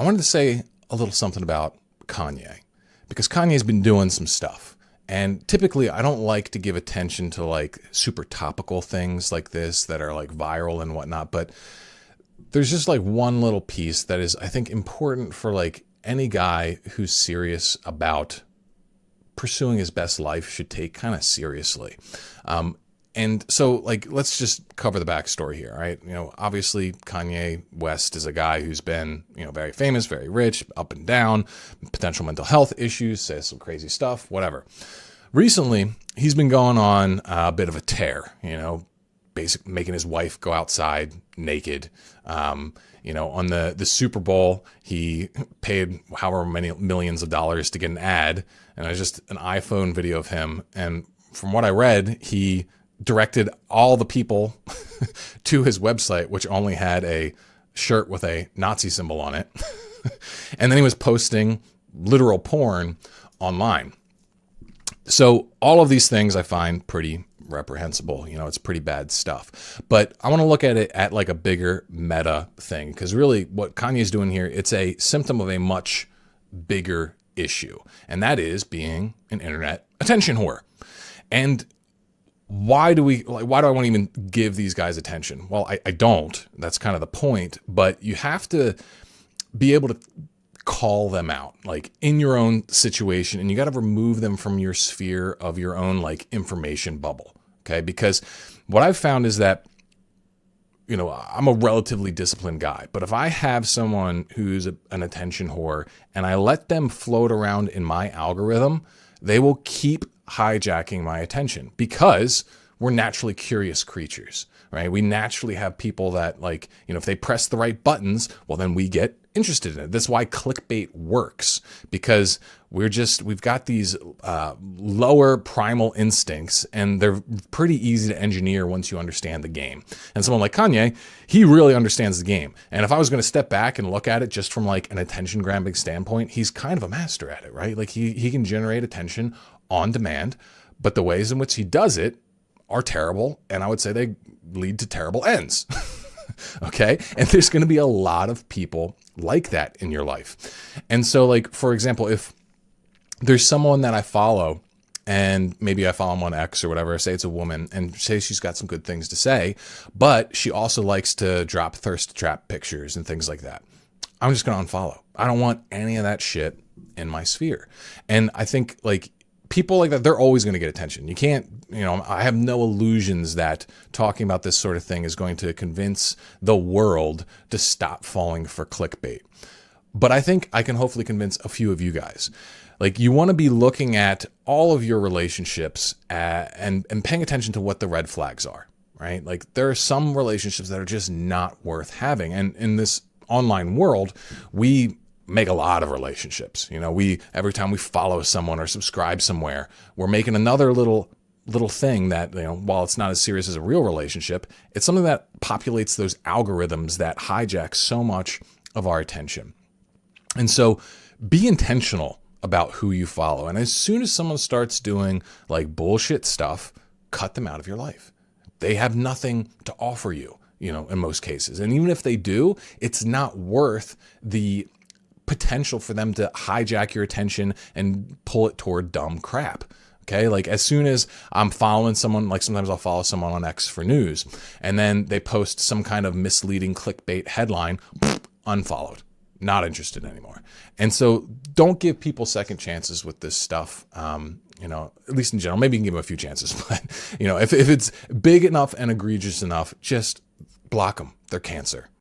I wanted to say a little something about Kanye, because Kanye's been doing some stuff. And typically I don't like to give attention to like super topical things like this that are like viral and whatnot. But there's just like one little piece that is, I think, important for like any guy who's serious about pursuing his best life should take kind of seriously. And so, like, let's just cover the backstory here, right? Obviously, Kanye West is a guy who's been, very famous, very rich, up and down, potential mental health issues, says some crazy stuff, whatever. Recently, he's been going on a bit of a tear, basically making his wife go outside naked. On the Super Bowl, he paid however many millions of dollars to get an ad, and it was just an iPhone video of him. And from what I read, he directed all the people to his website, which only had a shirt with a Nazi symbol on it. And then he was posting literal porn online. So all of these things I find pretty reprehensible. It's pretty bad stuff. But I want to look at it at like a bigger meta thing, because really what Kanye's doing here, it's a symptom of a much bigger issue. And that is being an internet attention whore. And why do I want to even give these guys attention? Well, I don't. That's kind of the point. But you have to be able to call them out, like in your own situation, and you got to remove them from your sphere of your own like information bubble. Okay. Because what I've found is that, I'm a relatively disciplined guy, but if I have someone who's an attention whore and I let them float around in my algorithm, they will keep hijacking my attention, because we're naturally curious creatures, right? We naturally have people that like, if they press the right buttons, well, then we get interested in it. That's why clickbait works, because we've got these lower primal instincts, and they're pretty easy to engineer once you understand the game. And someone like Kanye, he really understands the game. And if I was going to step back and look at it just from like an attention grabbing standpoint, he's kind of a master at it, right? Like he can generate attention on demand, but the ways in which he does it are terrible. And I would say they lead to terrible ends. Okay. And there's going to be a lot of people like that in your life. And so like, for example, if there's someone that I follow, and maybe I follow them on X or whatever, say it's a woman, and say she's got some good things to say, but she also likes to drop thirst trap pictures and things like that, I'm just going to unfollow. I don't want any of that shit in my sphere. And I think like people like that, they're always going to get attention. You can't, I have no illusions that talking about this sort of thing is going to convince the world to stop falling for clickbait. But I think I can hopefully convince a few of you guys. Like, you want to be looking at all of your relationships and paying attention to what the red flags are, right? Like, there are some relationships that are just not worth having. And in this online world, we make a lot of relationships. Every time we follow someone or subscribe somewhere, we're making another little thing that, while it's not as serious as a real relationship, it's something that populates those algorithms that hijack so much of our attention. And so be intentional about who you follow. And as soon as someone starts doing like bullshit stuff, cut them out of your life. They have nothing to offer you, in most cases. And even if they do, it's not worth the potential for them to hijack your attention and pull it toward dumb crap. Okay. Like, as soon as I'm following someone, like sometimes I'll follow someone on X for news, and then they post some kind of misleading clickbait headline, unfollowed, not interested anymore. And so don't give people second chances with this stuff. At least in general, maybe you can give them a few chances, but if it's big enough and egregious enough, just block them. They're cancer.